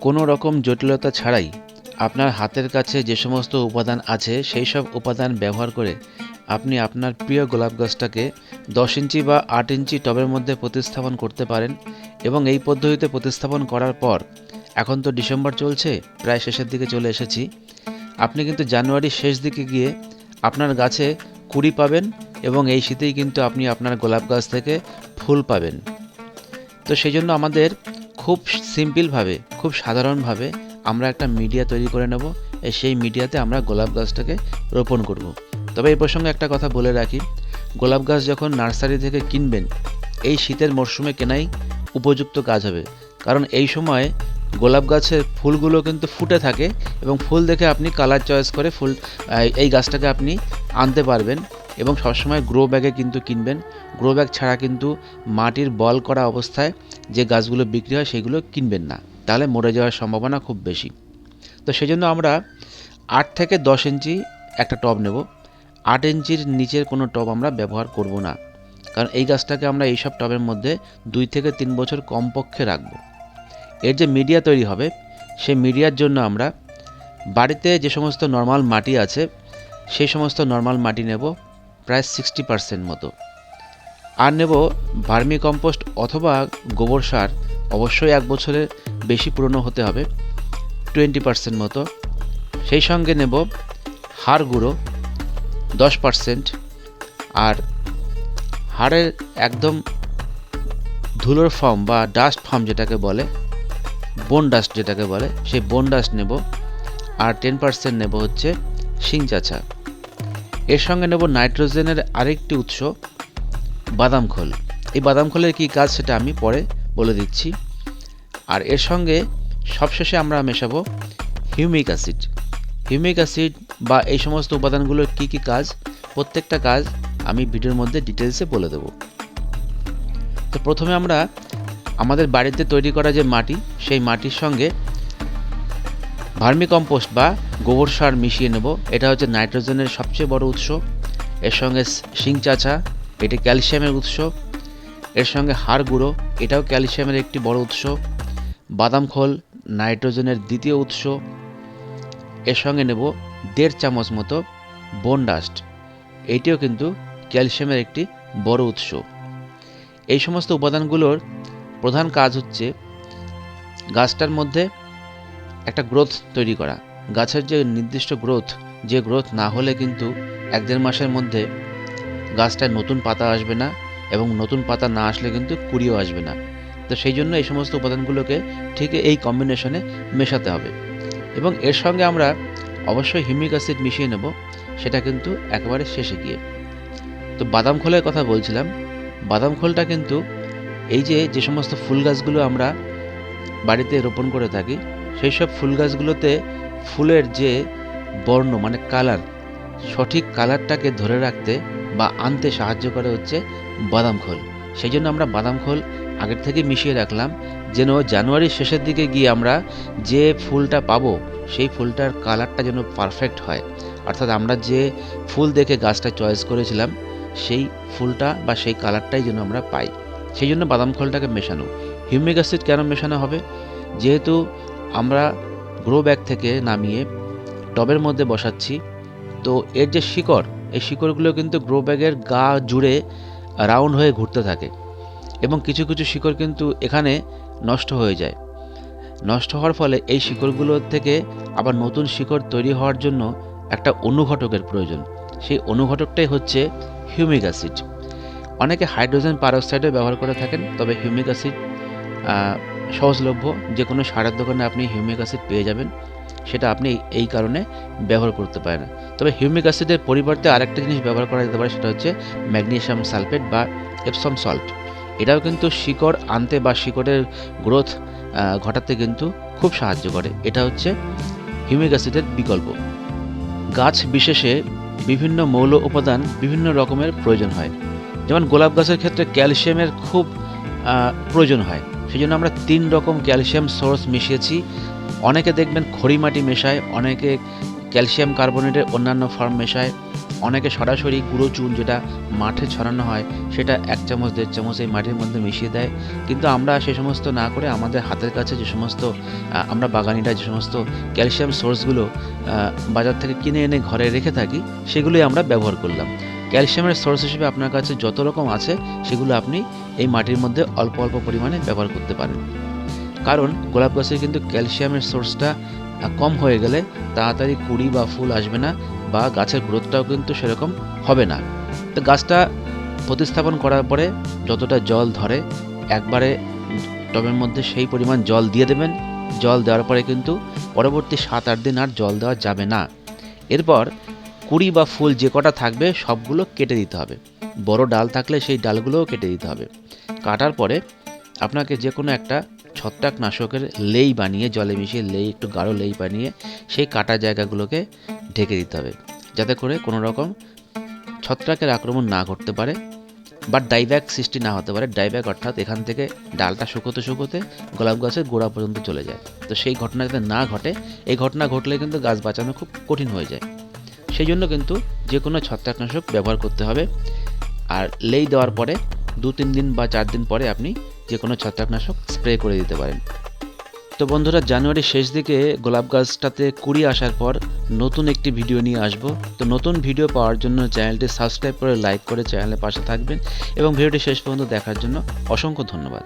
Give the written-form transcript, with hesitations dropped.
কোনো রকম জটিলতা ছাড়াই আপনার হাতের কাছে যে সমস্ত উপাদান আছে সেই সব উপাদান ব্যবহার করে আপনি আপনার প্রিয় গোলাপ গাছটাকে 10 ইঞ্চি বা 8 ইঞ্চি টবের মধ্যে প্রতিস্থাপন করতে পারেন। এবং এই পদ্ধতিতে প্রতিস্থাপন করার পর, এখন তো ডিসেম্বর চলছে, প্রায় শেষের দিকে চলে এসেছি, আপনি কিন্তু জানুয়ারির শেষ দিকে গিয়ে আপনার গাছে কুড়ি পাবেন এবং এই শীতেই কিন্তু আপনি আপনার গোলাপ গাছ থেকে ফুল পাবেন। তো সেই জন্য আমাদের খুব সিম্পলভাবে, খুব সাধারণভাবে আমরা একটা মিডিয়া তৈরি করে নেব। সেই মিডিয়াতে আমরা গোলাপ গাছটাকে রোপণ করব। তবে এই প্রসঙ্গে একটা কথা বলে রাখি, গোলাপ গাছ যখন নার্সারি থেকে কিনবেন, এই শীতের মরশুমে কেনাই উপযুক্ত কাজ হবে। কারণ এই সময় গোলাপ গাছের ফুলগুলো কিন্তু ফুটে থাকে এবং ফুল দেখে আপনি কালার চয়েস করে এই গাছটাকে আপনি আনতে পারবেন। এবং সবসময় গ্রো ব্যাগে কিন্তু কিনবেন। গ্রো ব্যাগ ছাড়া কিন্তু মাটির বল করা অবস্থায় যে গাছগুলো বিক্রি হয় সেগুলো কিনবেন না, তাহলে মরে যাওয়ার সম্ভাবনা খুব বেশি। তো সেজন্য আমরা 8 থেকে 10 ইঞ্চি একটা টব নেব। 8 ইঞ্চির নিচের কোনো টব আমরা ব্যবহার করব না, কারণ এই গাছটাকে আমরা এইসব টবের মধ্যে 2 থেকে 3 বছর কমপক্ষে রাখব। এর যে মিডিয়া তৈরি হবে, সেই মিডিয়ার জন্য আমরা বাড়িতে যে সমস্ত নর্মাল মাটি আছে সেই সমস্ত নর্মাল মাটি নেব প্রায় 60% মতো। আর নেব ভার্মি কম্পোস্ট অথবা গোবর সার, অবশ্যই 1 বছরের বেশি পুরনো হতে হবে, 20% মতো। সেই সঙ্গে নেব হাড় গুঁড়ো 10%। আর হাড়ের একদম ধুলোর ফর্ম বা ডাস্ট ফর্ম যেটাকে বলে, বোন ডাস্ট যেটাকে বলে, সেই বোন ডাস্ট নেব। আর 10% নেব হচ্ছে শিং চাছা। এর সঙ্গে নেব নাইট্রোজেনের আরেকটি উৎস, বাদাম খোল। এই বাদাম খোলের কী কাজ সেটা আমি পরে বলে দিচ্ছি। আর এর সঙ্গে সবশেষে আমরা মেশাবো হিউমিক অ্যাসিড। হিউমিক অ্যাসিড বা এই সমস্ত উপাদানগুলোর কী কী কাজ, প্রত্যেকটা কাজ আমি ভিডিওর মধ্যে ডিটেলসে বলে দেব। তো প্রথমে আমরা আমাদের বাড়িতে তৈরি করা যে মাটি, সেই মাটির সঙ্গে ভার্মি কম্পোস্ট বা গোবর সার মিশিয়ে নেব। এটা হচ্ছে নাইট্রোজেনের সবচেয়ে বড় উৎস। এর সঙ্গে শিং চাছা, এটি ক্যালসিয়ামের উৎস। এর সঙ্গে হাড় গুঁড়ো, এটাও ক্যালসিয়ামের একটি বড় উৎস। বাদাম খোল নাইট্রোজেনের দ্বিতীয় উৎস। এর সঙ্গে নেব 1.5 চামচ মতো বোন ডাস্ট, এইটিও কিন্তু ক্যালসিয়ামের একটি বড় উৎস। এই সমস্ত উপাদানগুলোর প্রধান কাজ হচ্ছে গাছটার মধ্যে একটা গ্রোথ তৈরি করা। গাছের যে নির্দিষ্ট গ্রোথ, যে গ্রোথ না হলে কিন্তু 1-1.5 মাসের মধ্যে গাছটায় নতুন পাতা আসবে না, এবং নতুন পাতা না আসলে কিন্তু কুড়িও আসবে না। তো সেই জন্য এই সমস্ত উপাদানগুলোকে ঠিক এই কম্বিনেশনে মেশাতে হবে। এবং এর সঙ্গে আমরা অবশ্যই হিউমিক অ্যাসিড মিশিয়ে নেব, সেটা কিন্তু একেবারে শেষে গিয়ে। তো বাদাম খোলের কথা বলছিলাম। বাদাম খোলটা কিন্তু এই যে সমস্ত ফুল গাছগুলো আমরা বাড়িতে রোপণ করে থাকি, সেই সব ফুল গাছগুলোতে ফুলের যে বর্ণ মানে কালার, সঠিক কালারটাকে ধরে রাখতে বা আনতে সাহায্য করে হচ্ছে বাদাম খোল। সেই জন্য আমরা বাদাম খোল আগের থেকে মিশিয়ে রাখলাম, যেন জানুয়ারির শেষের দিকে গিয়ে আমরা যে ফুলটা পাবো সেই ফুলটার কালারটা যেন পারফেক্ট হয়। অর্থাৎ আমরা যে ফুল দেখে গাছটা চয়েস করেছিলাম সেই ফুলটা বা সেই কালারটাই যেন আমরা পাই। সেই জন্য বাদাম খোলটাকে মেশানো। হিউমিক অ্যাসিড কেন মেশানো হবে? যেহেতু আমরা গ্রো ব্যাগ থেকে নামিয়ে টবের মধ্যে বসাচ্ছি, তো এর যে শিকড়, এই শিকড়গুলো কিন্তু গ্রো ব্যাগের গা জুড়ে রাউন্ড হয়ে ঘুরতে থাকে, এবং কিছু কিছু শিকড় কিন্তু এখানে নষ্ট হয়ে যায়। নষ্ট হওয়ার ফলে এই শিকড়গুলোর থেকে আবার নতুন শিকড় তৈরি হওয়ার জন্য একটা অনুঘটকের প্রয়োজন। সেই অনুঘটকটাই হচ্ছে হিউমিক অ্যাসিড। অনেকে হাইড্রোজেন পারক্সাইডও ব্যবহার করে থাকেন, তবে হিউমিক অ্যাসিড সহজলভ্য। যে কোনো সারের দোকানে আপনি হিউমিক অ্যাসিড পেয়ে যাবেন, সেটা আপনি এই কারণে ব্যবহার করতে পারেন। তবে হিউমিক অ্যাসিডের পরিবর্তে আরেকটা জিনিস ব্যবহার করা যেতে পারে, সেটা হচ্ছে ম্যাগনেসিয়াম সালফেট বা এপসম সল্ট। এটাও কিন্তু শিকড় আনতে বা শিকড়ের গ্রোথ ঘটাতে কিন্তু খুব সাহায্য করে। এটা হচ্ছে হিউমিক অ্যাসিডের বিকল্প। গাছ বিশেষে বিভিন্ন মৌল উপাদান বিভিন্ন রকমের প্রয়োজন হয়। যেমন গোলাপ গাছের ক্ষেত্রে ক্যালসিয়ামের খুব প্রয়োজন হয়। সেই জন্য আমরা 3 রকম ক্যালসিয়াম সোর্স মিশিয়েছি। অনেকে দেখবেন খড়ি মাটি মেশায়, অনেকে ক্যালসিয়াম কার্বনেটের অন্যান্য ফর্ম মেশায়, অনেকে সরাসরি গুঁড়ো চুন যেটা মাঠে ছড়ানো হয় সেটা 1 চামচ 1.5 চামচ এই মাটির মধ্যে মিশিয়ে দেয়, কিন্তু আমরা সে সমস্ত না করে আমাদের হাতের কাছে যে সমস্ত আমরা বাগানিরা যে সমস্ত ক্যালসিয়াম সোর্সগুলো বাজার থেকে কিনে এনে ঘরে রেখে থাকি সেগুলোই আমরা ব্যবহার করলাম। ক্যালসিয়ামের সোর্স হিসেবে আপনার কাছে যত রকম আছে সেগুলো আপনি এই মাটির মধ্যে অল্প অল্প পরিমাণে ব্যবহার করতে পারেন। কারণ গোলাপ গাছের কিন্তু ক্যালসিয়ামের সোর্সটা কম হয়ে গেলে তাড়াতাড়ি কুঁড়ি বা ফুল আসবে না, বা গাছের গ্রোথটাও কিন্তু সেরকম হবে না। তো গাছটা প্রতিস্থাপন করার পরে যতটা জল ধরে একবারে টবের মধ্যে সেই পরিমাণ জল দিয়ে দেবেন। জল দেওয়ার পরে কিন্তু পরবর্তী 7-8 দিন আর জল দেওয়া যাবে না। এরপর কুঁড়ি বা ফুল যে কটা থাকবে সবগুলো কেটে দিতে হবে। বড় ডাল থাকলে সেই ডালগুলোও কেটে দিতে হবে। কাটার পরে আপনাকে যে কোনো একটা ছত্রাকনাশকের লেই বানিয়ে, জলে মিশিয়ে লেই, একটু গাঢ় লেই বানিয়ে সেই কাটা জায়গাগুলোকে ঢেকে দিতে হবে, যাতে করে কোনো রকম ছত্রাকের আক্রমণ না ঘটতে পারে বা ডাইব্যাক সৃষ্টি না হতে পারে। ডাইব্যাক অর্থাৎ এখান থেকে ডালটা শুকোতে শুকোতে গোলাপ গাছের গোড়া পর্যন্ত চলে যায়। তো সেই ঘটনা যাতে না ঘটে, এই ঘটনা ঘটলে কিন্তু গাছ বাঁচানো খুব কঠিন হয়ে যায়। সেই জন্য কিন্তু যে কোনো ছত্রাকনাশক ব্যবহার করতে হবে। আর লেই দেওয়ার পরে 2-3 দিন বা 4 দিন পরে আপনি যে কোনো ছত্রাকনাশক স্প্রে করে দিতে পারেন। তো বন্ধুরা, জানুয়ারির শেষ দিকে গোলাপ গাছটাতে কুঁড়ি আসার পর নতুন একটি ভিডিও নিয়ে আসব। তো নতুন ভিডিও পাওয়ার জন্য চ্যানেলটি সাবস্ক্রাইব করে লাইক করে চ্যানেলের পাশে থাকবেন, এবং ভিডিওটি শেষ পর্যন্ত দেখার জন্য অসংখ্য ধন্যবাদ।